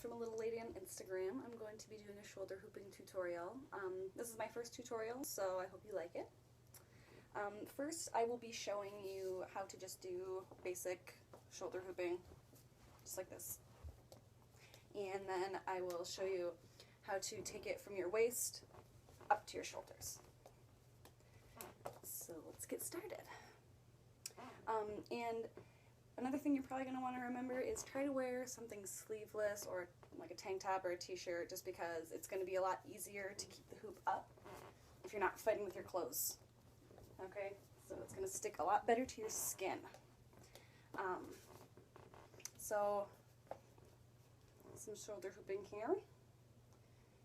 from a little lady on Instagram. I'm going to be doing a shoulder hooping tutorial. This is my first tutorial, so I hope you like it. First, I will be showing you how to just do basic shoulder hooping, just like this. And then I will show you how to take it from your waist up to your shoulders. So let's get started. And another thing you're probably going to want to remember is try to wear something sleeveless or like a tank top or a t-shirt, just because it's going to be a lot easier to keep the hoop up if you're not fighting with your clothes. Okay, so it's going to stick a lot better to your skin. So some shoulder hooping here.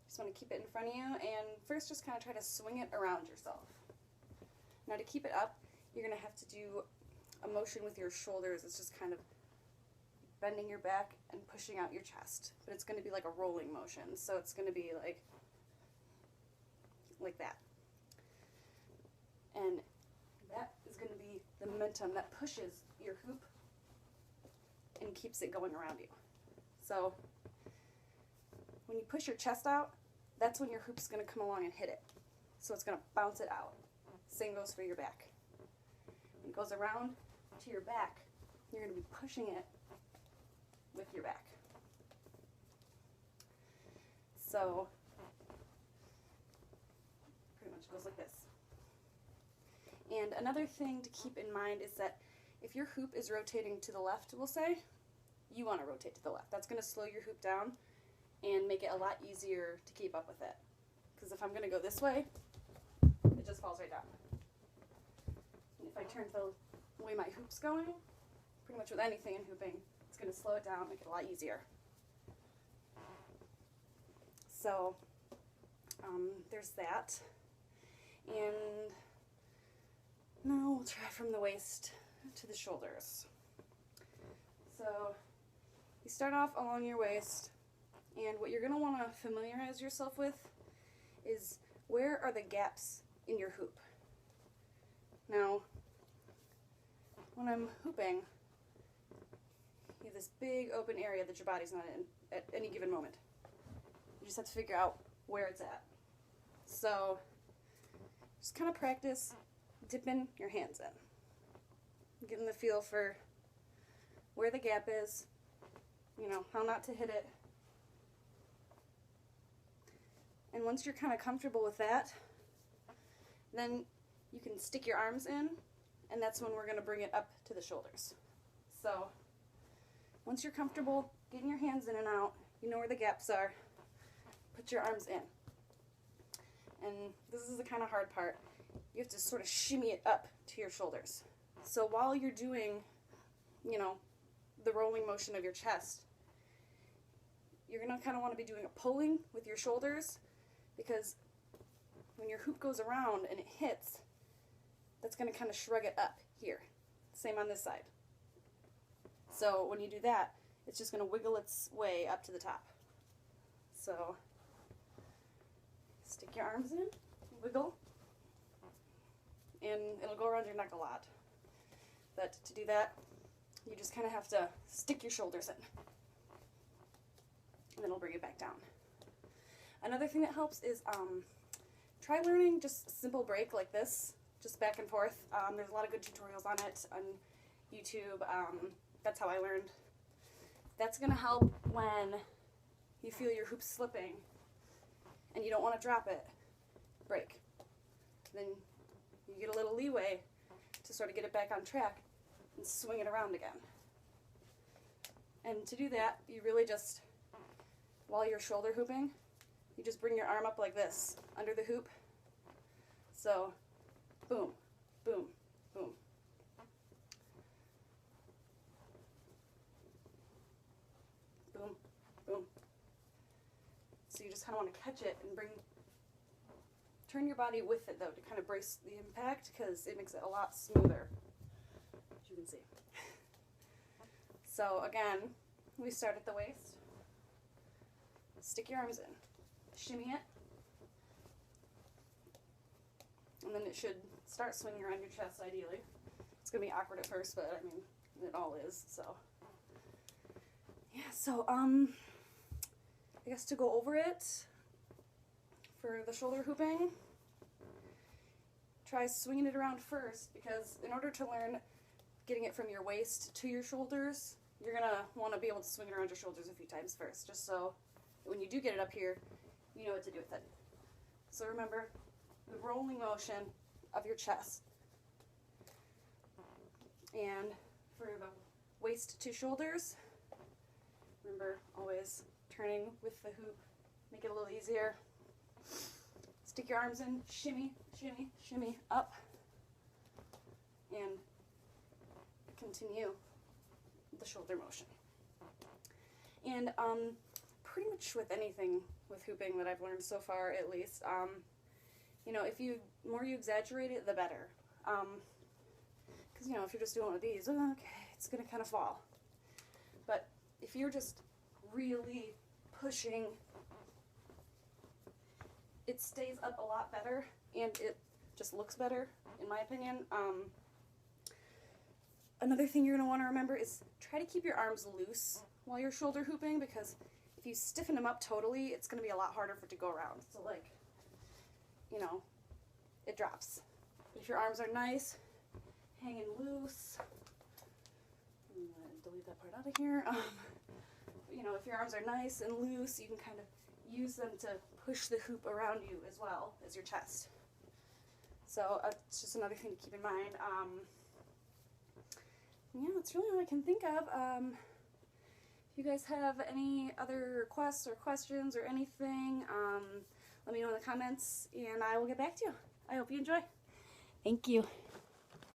Just want to keep it in front of you, and first just kind of try to swing it around yourself. Now to keep it up, you're going to have to do a motion with your shoulders. It's just kind of bending your back and pushing out your chest, but it's going to be like a rolling motion, so it's going to be like that. And that is going to be the momentum that pushes your hoop and keeps it going around you. So when you push your chest out, that's when your hoop's going to come along and hit it. So it's going to bounce it out. Same goes for your back. When it goes around to your back, you're going to be pushing it with your back. So pretty much goes like this. And another thing to keep in mind is that if your hoop is rotating to the left, we'll say, you want to rotate to the left. That's going to slow your hoop down and make it a lot easier to keep up with it. Because if I'm going to go this way, it just falls right down. And if I turn the way my hoop's going, pretty much with anything in hooping, it's going to slow it down, make it a lot easier. So there's that. And now we'll try from the waist to the shoulders. So you start off along your waist, and what you're going to want to familiarize yourself with is where are the gaps in your hoop. Now, when I'm hooping, you have this big open area that your body's not in at any given moment. You just have to figure out where it's at. So just kind of practice dipping your hands in, getting the feel for where the gap is, you know, how not to hit it. And once you're kind of comfortable with that, then you can stick your arms in, and that's when we're going to bring it up to the shoulders. So once you're comfortable getting your hands in and out, you know where the gaps are, put your arms in. And this is the kind of hard part. You have to sort of shimmy it up to your shoulders. So while you're doing, you know, the rolling motion of your chest, you're going to kind of want to be doing a pulling with your shoulders, because when your hoop goes around and it hits, that's going to kind of shrug it up here. Same on this side. So when you do that, it's just going to wiggle its way up to the top. So stick your arms in, wiggle, and it'll go around your neck a lot. But to do that, you just kind of have to stick your shoulders in, and then it'll bring it back down. Another thing that helps is try learning just a simple break like this, just back and forth. There's a lot of good tutorials on it on YouTube. That's how I learned. That's going to help when you feel your hoop slipping and you don't want to drop it. Break. Then you get a little leeway to sort of get it back on track and swing it around again. And to do that, you really just, while you're shoulder hooping, you just bring your arm up like this, under the hoop. So, boom, boom, boom. Boom, boom. So you just kind of want to catch it and turn your body with it, though, to kind of brace the impact, because it makes it a lot smoother, as you can see. So again, we start at the waist. Stick your arms in. Shimmy it. And then it should start swinging around your chest, ideally. It's going to be awkward at first, but I mean, it all is, so. Yeah, so, guess to go over it for the shoulder hooping, try swinging it around first, because in order to learn getting it from your waist to your shoulders, you're going to want to be able to swing it around your shoulders a few times first, just so that when you do get it up here, you know what to do with it. So remember the rolling motion of your chest. And for the waist to shoulders, remember always turning with the hoop, make it a little easier. Stick your arms in, shimmy, shimmy, shimmy up, and continue the shoulder motion. And pretty much with anything with hooping that I've learned so far, at least, you know, the more you exaggerate it, the better. Because, you know, if you're just doing one of these, okay, it's going to kind of fall. But if you're just really pushing, it stays up a lot better, and it just looks better, in my opinion. Another thing you're going to want to remember is try to keep your arms loose while you're shoulder hooping, because if you stiffen them up totally, it's going to be a lot harder for it to go around. So, like, you know, it drops. But if your arms are nice, hanging loose, I'm going to delete that part out of here. You know, if your arms are nice and loose, you can kind of use them to push the hoop around you as well as your chest. So it's just another thing to keep in mind. Yeah, that's really all I can think of. If you guys have any other requests or questions or anything, let me know in the comments, and I will get back to you. I hope you enjoy. Thank you.